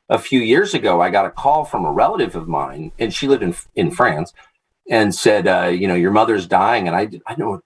a few years ago, I got a call from a relative of mine, and she lived in France, and said, your mother's dying. And I know,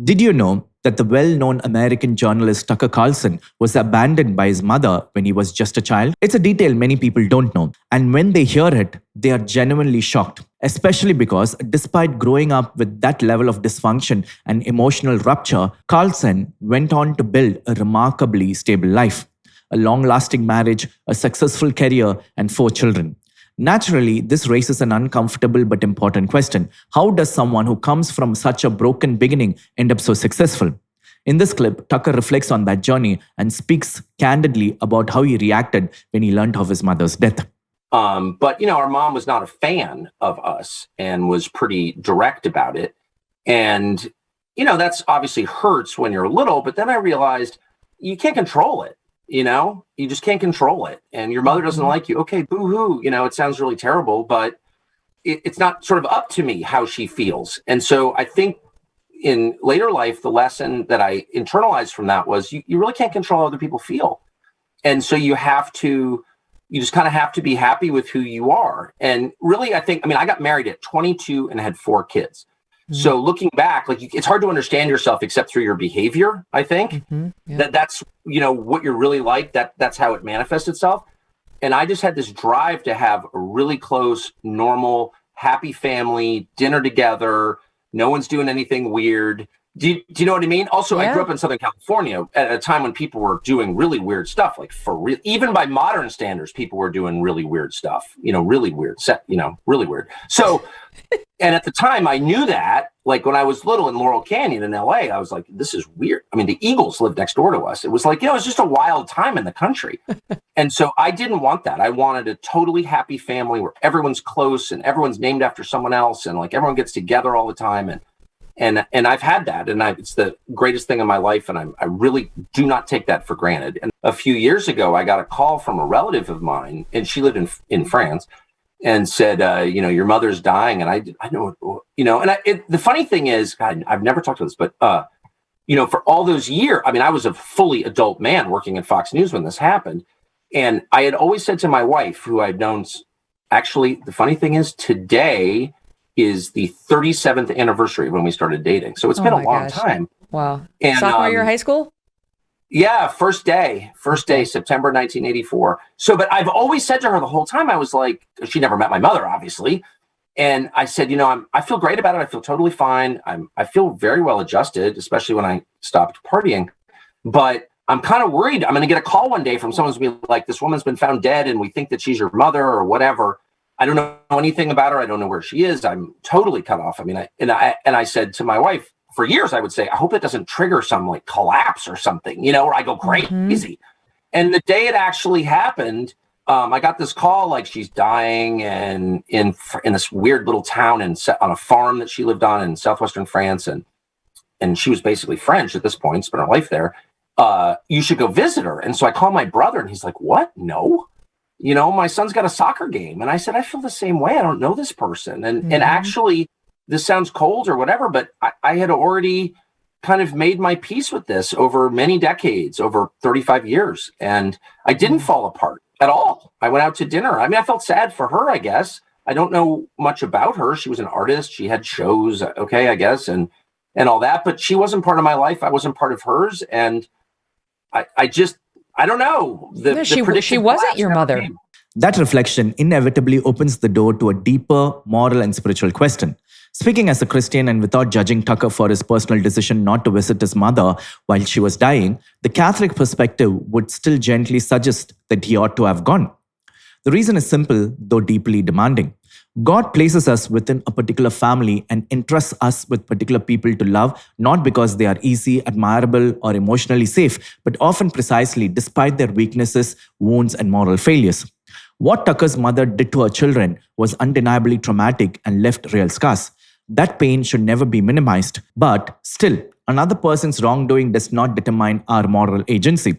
Did you know that the well-known American journalist Tucker Carlson was abandoned by his mother when he was just a child? It's a detail many people don't know. And when they hear it, they are genuinely shocked, especially because despite growing up with that level of dysfunction and emotional rupture, Carlson went on to build a remarkably stable life, a long-lasting marriage, a successful career, and 4 children. Naturally, this raises an uncomfortable but important question. How does someone who comes from such a broken beginning end up so successful? In this clip, Tucker reflects on that journey and speaks candidly about how he reacted when he learned of his mother's death. But our mom was not a fan of us and was pretty direct about it. And, that's obviously hurts when you're little, but then I realized you can't control it. You just can't control it. And your mother doesn't like you. Okay, boo-hoo. It sounds really terrible, but it's not sort of up to me how she feels. And so I think in later life, the lesson that I internalized from that was you really can't control how other people feel. And so you just kind of have to be happy with who you are. And really, I got married at 22 and had 4 kids. So looking back, it's hard to understand yourself except through your behavior, I think. That's, what you're really like, that's how it manifests itself. And I just had this drive to have a really close, normal, happy family, dinner together. No one's doing anything weird. Do you know what I mean? Also, I grew up in Southern California at a time when people were doing really weird stuff, like for real. Even by modern standards, people were doing really weird stuff, really weird, really weird. So, and at the time I knew that, like when I was little in Laurel Canyon in LA, I was like, this is weird. I mean, the Eagles lived next door to us. It was like, it was just a wild time in the country. And so I didn't want that. I wanted a totally happy family where everyone's close and everyone's named after someone else. And like everyone gets together all the time. And I've had that, and it's the greatest thing in my life, and I really do not take that for granted. And a few years ago, I got a call from a relative of mine, and she lived in France, and said, your mother's dying, and I know, the funny thing is, God, I've never talked about this, but for all those years, I was a fully adult man working at Fox News when this happened, and I had always said to my wife, who I'd known, actually, the funny thing is, today is the 37th anniversary of when we started dating. So it's been a long time. Wow. And, sophomore year of high school? Yeah, first day, September 1984. So, but I've always said to her the whole time, I was like, she never met my mother, obviously. And I said, I feel great about it. I feel totally fine. I feel very well adjusted, especially when I stopped partying. But I'm kind of worried. I'm going to get a call one day from someone who's going to be like, this woman's been found dead and we think that she's your mother or whatever. I don't know anything about her. I don't know where she is. I'm totally cut off. I said to my wife for years, I would say, I hope it doesn't trigger some like collapse or something, where I go crazy. And the day it actually happened, I got this call like she's dying and in this weird little town on a farm that she lived on in southwestern France. And she was basically French at this point, spent her life there. You should go visit her. And so I called my brother and he's like, what? No. My son's got a soccer game. And I said, I feel the same way. I don't know this person. And actually, this sounds cold or whatever, but I had already kind of made my peace with this over many decades, over 35 years. And I didn't fall apart at all. I went out to dinner. I felt sad for her, I guess. I don't know much about her. She was an artist. She had shows, okay, I guess, and all that. But she wasn't part of my life. I wasn't part of hers. And I don't know. She wasn't your mother. Came. That reflection inevitably opens the door to a deeper moral and spiritual question. Speaking as a Christian and without judging Tucker for his personal decision not to visit his mother while she was dying, the Catholic perspective would still gently suggest that he ought to have gone. The reason is simple, though deeply demanding. God places us within a particular family and entrusts us with particular people to love, not because they are easy, admirable, or emotionally safe, but often precisely despite their weaknesses, wounds, and moral failures. What Tucker's mother did to her children was undeniably traumatic and left real scars. That pain should never be minimized, but still, another person's wrongdoing does not determine our moral agency.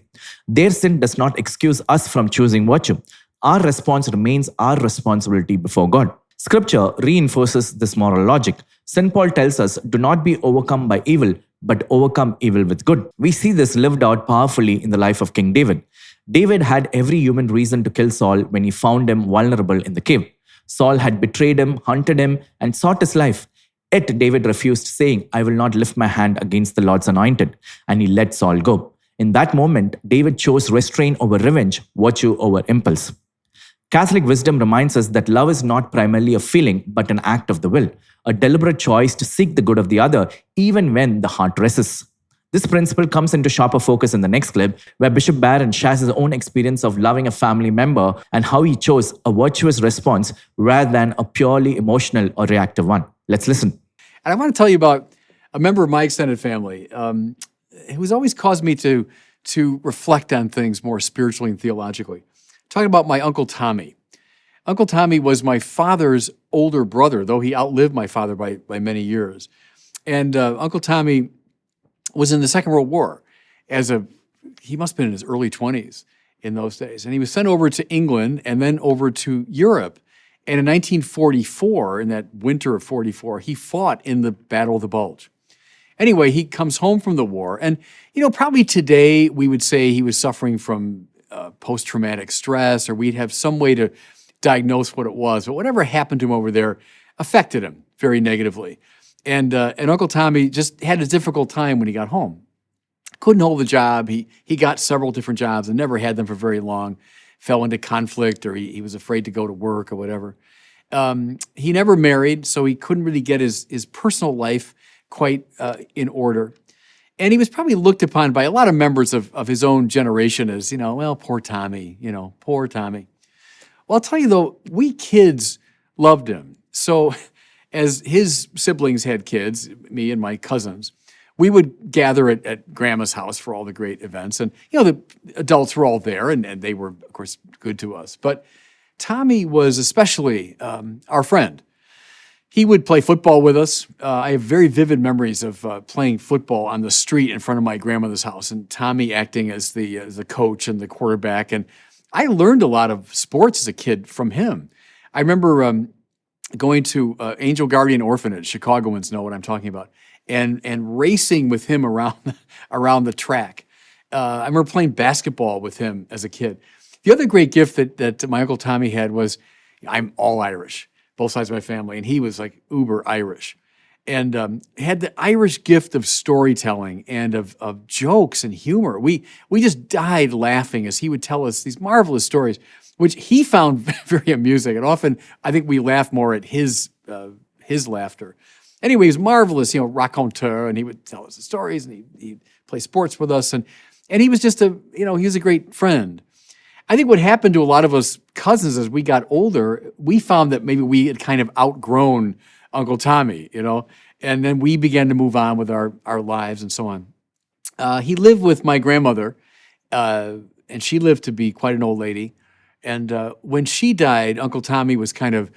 Their sin does not excuse us from choosing virtue. Our response remains our responsibility before God. Scripture reinforces this moral logic. St. Paul tells us, do not be overcome by evil, but overcome evil with good. We see this lived out powerfully in the life of King David. David had every human reason to kill Saul when he found him vulnerable in the cave. Saul had betrayed him, hunted him, and sought his life. Yet David refused, saying, I will not lift my hand against the Lord's anointed. And he let Saul go. In that moment, David chose restraint over revenge, virtue over impulse. Catholic wisdom reminds us that love is not primarily a feeling, but an act of the will, a deliberate choice to seek the good of the other, even when the heart resists. This principle comes into sharper focus in the next clip, where Bishop Barron shares his own experience of loving a family member and how he chose a virtuous response rather than a purely emotional or reactive one. Let's listen. And I want to tell you about a member of my extended family who's always caused me to reflect on things more spiritually and theologically. Talking about my Uncle Tommy. Uncle Tommy was my father's older brother, though he outlived my father by many years. And Uncle Tommy was in the Second World War. He must have been in his early 20s in those days. And he was sent over to England and then over to Europe. And in 1944, in that winter of 44, he fought in the Battle of the Bulge. Anyway, he comes home from the war. And, probably today we would say he was suffering from post-traumatic stress, or we'd have some way to diagnose what it was. But whatever happened to him over there affected him very negatively. And Uncle Tommy just had a difficult time when he got home. Couldn't hold a job. He got several different jobs and never had them for very long. Fell into conflict, or he was afraid to go to work or whatever. He never married, so he couldn't really get his personal life quite in order. And he was probably looked upon by a lot of members of his own generation as, well, poor Tommy, poor Tommy. Well, I'll tell you though, we kids loved him. So as his siblings had kids, me and my cousins, we would gather at Grandma's house for all the great events. And, the adults were all there, and they were, of course, good to us. But Tommy was especially our friend. He would play football with us. I have very vivid memories of playing football on the street in front of my grandmother's house, and Tommy acting as the coach and the quarterback. And I learned a lot of sports as a kid from him. I remember going to Angel Guardian Orphanage. Chicagoans know what I'm talking about. And racing with him around the track. I remember playing basketball with him as a kid. The other great gift that my Uncle Tommy had was, I'm all Irish, both sides of my family, and he was like uber Irish. And had the Irish gift of storytelling and of jokes and humor. We just died laughing as he would tell us these marvelous stories, which he found very amusing. And often I think we laugh more at his laughter. Anyway, he was marvelous, raconteur, and he would tell us the stories, and he'd play sports with us, and he was just he was a great friend. I think what happened to a lot of us cousins as we got older, we found that maybe we had kind of outgrown Uncle Tommy, and then we began to move on with our lives and so on. He lived with my grandmother, and she lived to be quite an old lady, and when she died, Uncle Tommy was kind of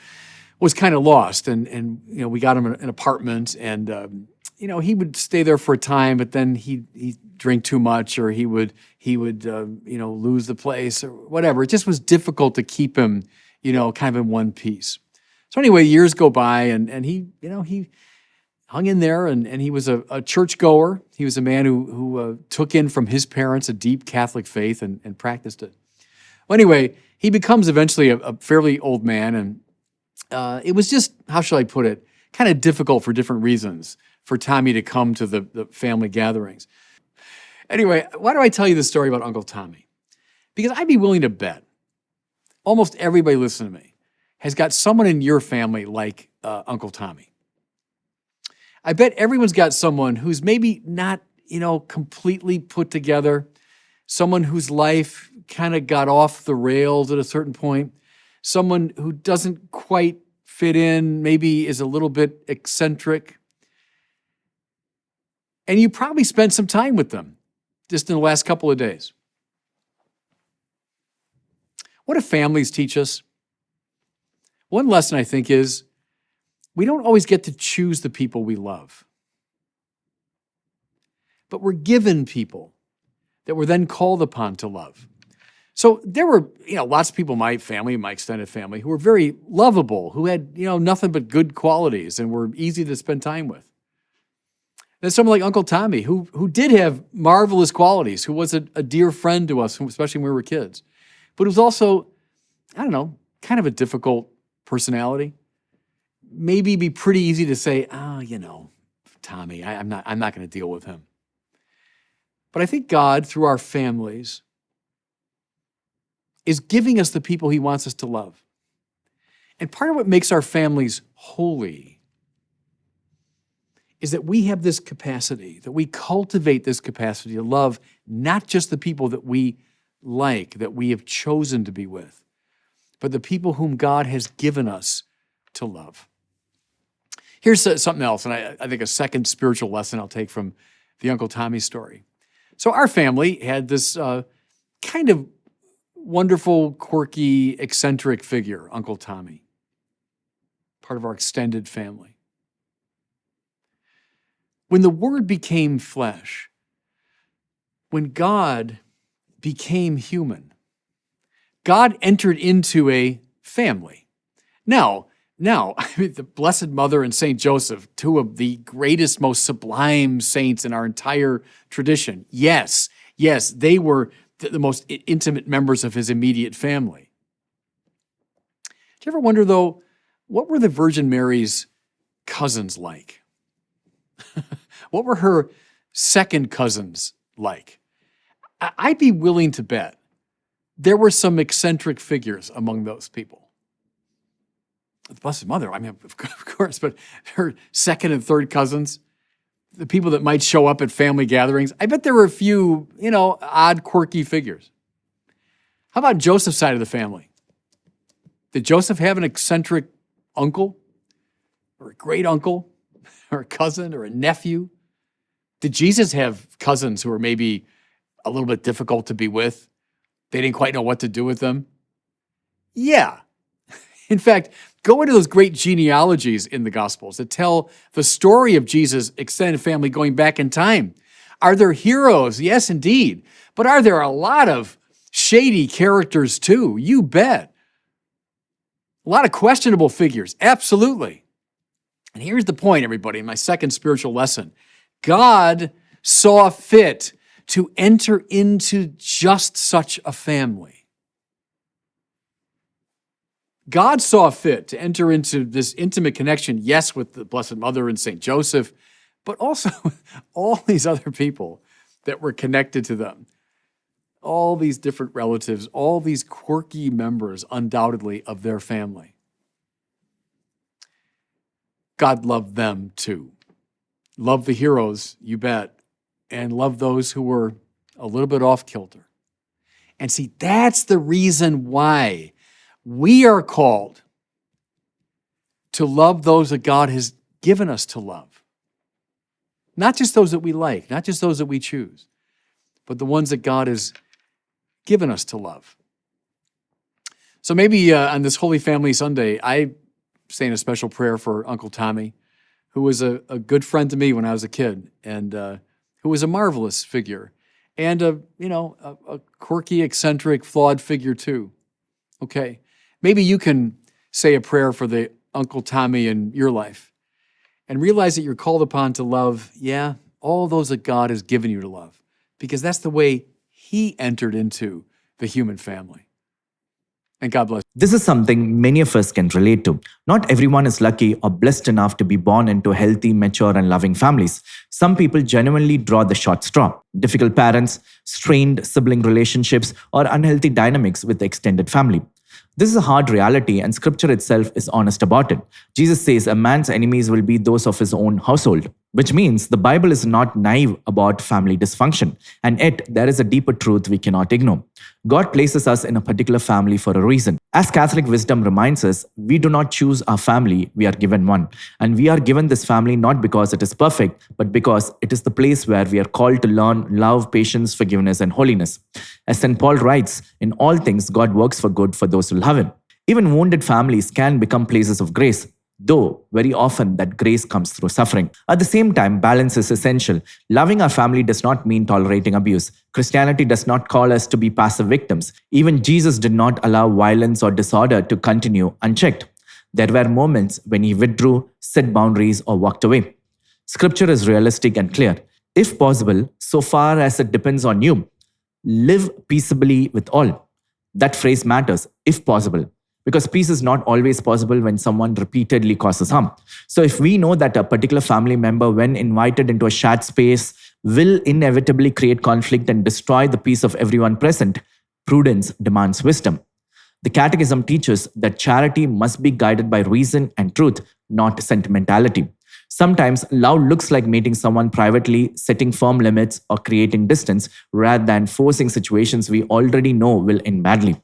lost, and we got him an apartment, and he would stay there for a time, but then he'd drink too much, or he would lose the place or whatever. It just was difficult to keep him kind of in one piece. So anyway, years go by, and he hung in there, and he was a churchgoer. He was a man who took in from his parents a deep Catholic faith and practiced it. Well, anyway, he becomes eventually a fairly old man, and it was just, how shall I put it, kind of difficult for different reasons for Tommy to come to the family gatherings. Anyway, why do I tell you this story about Uncle Tommy? Because I'd be willing to bet almost everybody listening to me has got someone in your family like Uncle Tommy. I bet everyone's got someone who's maybe not, completely put together, someone whose life kind of got off the rails at a certain point, someone who doesn't quite fit in, maybe is a little bit eccentric. And you probably spent some time with them just in the last couple of days. What do families teach us? One lesson, I think, is we don't always get to choose the people we love. But we're given people that we're then called upon to love. So there were, lots of people in my family, my extended family, who were very lovable, who had, nothing but good qualities and were easy to spend time with. There's someone like Uncle Tommy, who did have marvelous qualities, who was a dear friend to us, especially when we were kids. But who was also, I don't know, kind of a difficult personality. Maybe be pretty easy to say, Tommy, I'm not going to deal with him. But I think God, through our families, is giving us the people he wants us to love. And part of what makes our families holy is that we have this capacity, that we cultivate this capacity to love not just the people that we like, that we have chosen to be with, but the people whom God has given us to love. Here's something else, and I think a second spiritual lesson I'll take from the Uncle Tommy story. So our family had this kind of wonderful, quirky, eccentric figure, Uncle Tommy, part of our extended family. When the Word became flesh, when God became human, God entered into a family. Now, I mean, the Blessed Mother and Saint Joseph, two of the greatest, most sublime saints in our entire tradition. Yes, they were the most intimate members of his immediate family. Do you ever wonder, though, what were the Virgin Mary's cousins like? What were her second cousins like? I'd be willing to bet there were some eccentric figures among those people. The Blessed Mother, I mean, of course, but her second and third cousins, the people that might show up at family gatherings, I bet there were a few, odd, quirky figures. How about Joseph's side of the family? Did Joseph have an eccentric uncle or a great uncle or a cousin or a nephew? Did Jesus have cousins who were maybe a little bit difficult to be with? They didn't quite know what to do with them? Yeah. In fact, go into those great genealogies in the Gospels that tell the story of Jesus' extended family going back in time. Are there heroes? Yes, indeed. But are there a lot of shady characters too? You bet. A lot of questionable figures. Absolutely. And here's the point, everybody, in my second spiritual lesson. God saw fit to enter into just such a family. God saw fit to enter into this intimate connection, yes, with the Blessed Mother and St. Joseph, but also with all these other people that were connected to them. All these different relatives, all these quirky members, undoubtedly, of their family. God loved them too. Loved the heroes, you bet, and loved those who were a little bit off kilter. And see, that's the reason why we are called to love those that God has given us to love. Not just those that we like, not just those that we choose, but the ones that God has given us to love. So maybe on this Holy Family Sunday, I saying a special prayer for Uncle Tommy, who was a good friend to me when I was a kid, and who was a marvelous figure, and a quirky, eccentric, flawed figure too. Okay, maybe you can say a prayer for the Uncle Tommy in your life, and realize that you're called upon to love, all those that God has given you to love, because that's the way He entered into the human family. And God bless. This is something many of us can relate to. Not everyone is lucky or blessed enough to be born into healthy, mature, and loving families. Some people genuinely draw the short straw. Difficult parents, strained sibling relationships, or unhealthy dynamics with the extended family. This is a hard reality, and Scripture itself is honest about it. Jesus says a man's enemies will be those of his own household, which means the Bible is not naive about family dysfunction. And yet, there is a deeper truth we cannot ignore. God places us in a particular family for a reason. As Catholic wisdom reminds us, we do not choose our family, we are given one. And we are given this family not because it is perfect, but because it is the place where we are called to learn love, patience, forgiveness, and holiness. As St. Paul writes, in all things God works for good for those who love Him. Even wounded families can become places of grace, though very often that grace comes through suffering. At the same time, balance is essential. Loving our family does not mean tolerating abuse. Christianity does not call us to be passive victims. Even Jesus did not allow violence or disorder to continue unchecked. There were moments when He withdrew, set boundaries, or walked away. Scripture is realistic and clear. If possible, so far as it depends on you, live peaceably with all. That phrase matters, if possible, because peace is not always possible when someone repeatedly causes harm. So if we know that a particular family member, when invited into a shared space, will inevitably create conflict and destroy the peace of everyone present, prudence demands wisdom. The Catechism teaches that charity must be guided by reason and truth, not sentimentality. Sometimes love looks like meeting someone privately, setting firm limits, or creating distance rather than forcing situations we already know will end badly.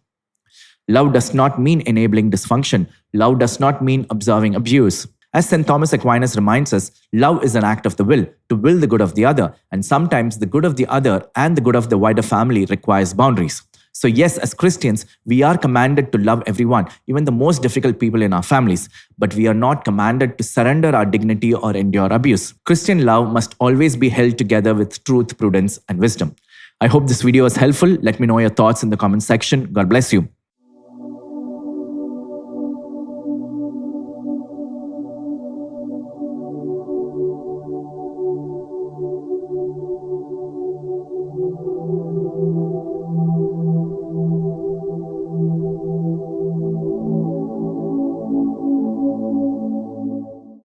Love does not mean enabling dysfunction. Love does not mean observing abuse. As St. Thomas Aquinas reminds us, love is an act of the will, to will the good of the other, and sometimes the good of the other and the good of the wider family requires boundaries. So yes, as Christians, we are commanded to love everyone, even the most difficult people in our families, but we are not commanded to surrender our dignity or endure abuse. Christian love must always be held together with truth, prudence, and wisdom. I hope this video was helpful. Let me know your thoughts in the comment section. God bless you.